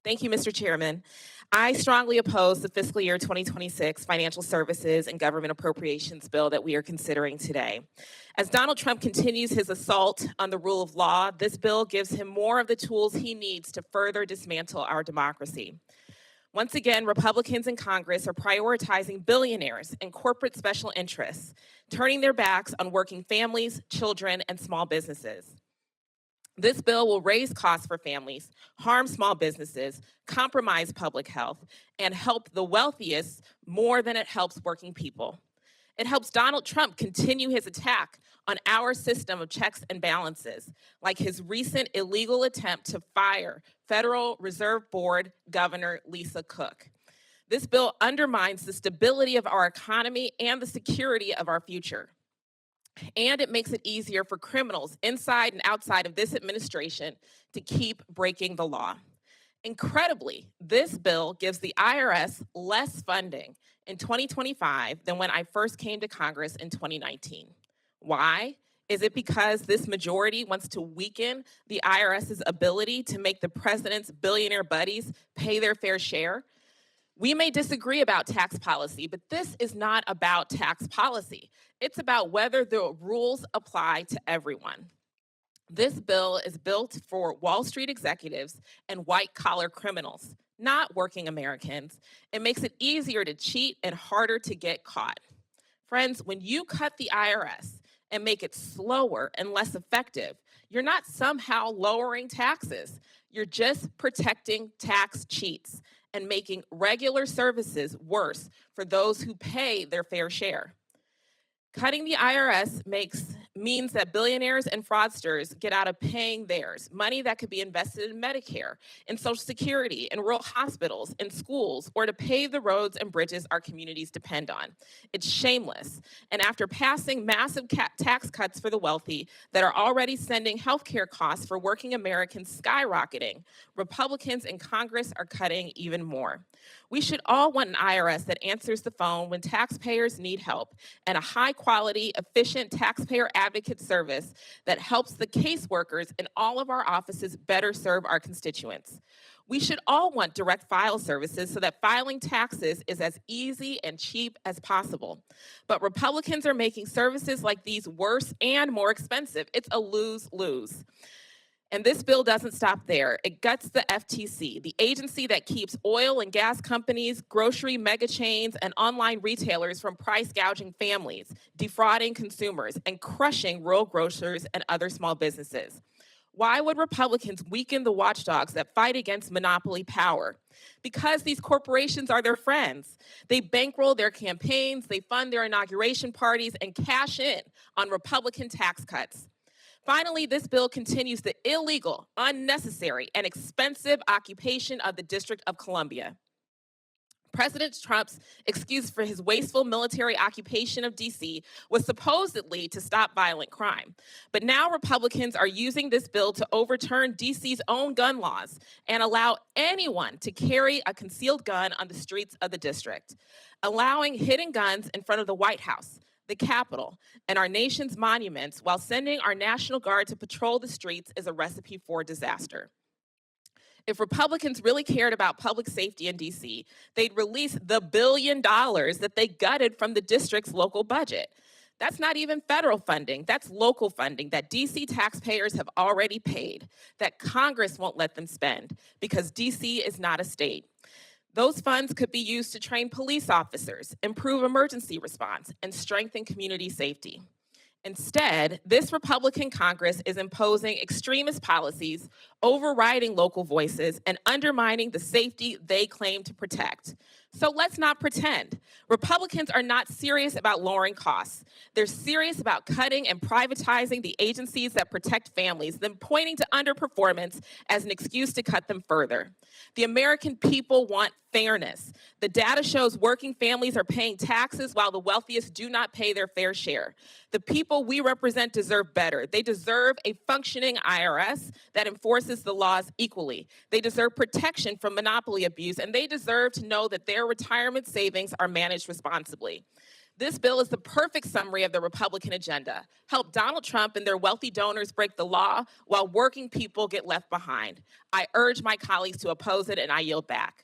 Thank you, Mr. Chairman. I strongly oppose the fiscal year 2026 Financial Services and Government Appropriations bill that we are considering today. As Donald Trump continues his assault on the rule of law, this bill gives him more of the tools he needs to further dismantle our democracy. Once again, Republicans in Congress are prioritizing billionaires and corporate special interests, turning their backs on working families, children, and small businesses. This bill will raise costs for families, harm small businesses, compromise public health, and help the wealthiest more than it helps working people. It helps Donald Trump continue his attack on our system of checks and balances, like his recent illegal attempt to fire Federal Reserve Board Governor Lisa Cook. This bill undermines the stability of our economy and the security of our future. And it makes it easier for criminals inside and outside of this administration to keep breaking the law. Incredibly, this bill gives the IRS less funding in 2025 than when I first came to Congress in 2019. Why? Is it because this majority wants to weaken the IRS's ability to make the president's billionaire buddies pay their fair share? We may disagree about tax policy, but this is not about tax policy. It's about whether the rules apply to everyone. This bill is built for Wall Street executives and white-collar criminals, not working Americans. It makes it easier to cheat and harder to get caught. Friends, when you cut the IRS and make it slower and less effective, you're not somehow lowering taxes. You're just protecting tax cheats and making regular services worse for those who pay their fair share. Cutting the IRS means that billionaires and fraudsters get out of paying theirs, money that could be invested in Medicare, in Social Security, in rural hospitals, in schools, or to pave the roads and bridges our communities depend on. It's shameless. And after passing massive tax cuts for the wealthy that are already sending healthcare costs for working Americans skyrocketing, Republicans in Congress are cutting even more. We should all want an IRS that answers the phone when taxpayers need help, and a high-quality, efficient taxpayer advocate service that helps the caseworkers in all of our offices better serve our constituents. We should all want direct file services so that filing taxes is as easy and cheap as possible. But Republicans are making services like these worse and more expensive. It's a lose-lose. And this bill doesn't stop there. It guts the FTC, the agency that keeps oil and gas companies, grocery mega chains, and online retailers from price gouging families, defrauding consumers, and crushing rural grocers and other small businesses. Why would Republicans weaken the watchdogs that fight against monopoly power? Because these corporations are their friends. They bankroll their campaigns, they fund their inauguration parties, and cash in on Republican tax cuts. Finally, this bill continues the illegal, unnecessary, and expensive occupation of the District of Columbia. President Trump's excuse for his wasteful military occupation of D.C. was supposedly to stop violent crime. But now Republicans are using this bill to overturn D.C.'s own gun laws and allow anyone to carry a concealed gun on the streets of the district, allowing hidden guns in front of the White House, the Capitol, and our nation's monuments while sending our National Guard to patrol the streets is a recipe for disaster. If Republicans really cared about public safety in D.C., they'd release the $1 billion that they gutted from the district's local budget. That's not even federal funding, that's local funding that D.C. taxpayers have already paid, that Congress won't let them spend because D.C. is not a state. Those funds could be used to train police officers, improve emergency response, and strengthen community safety. Instead, this Republican Congress is imposing extremist policies, overriding local voices, and undermining the safety they claim to protect. So let's not pretend. Republicans are not serious about lowering costs. They're serious about cutting and privatizing the agencies that protect families, then pointing to underperformance as an excuse to cut them further. The American people want fairness. The data shows working families are paying taxes while the wealthiest do not pay their fair share. The people we represent deserve better. They deserve a functioning IRS that enforces the laws equally. They deserve protection from monopoly abuse, and they deserve to know that their retirement savings are managed responsibly. This bill is the perfect summary of the Republican agenda. Help Donald Trump and their wealthy donors break the law while working people get left behind. I urge my colleagues to oppose it, and I yield back.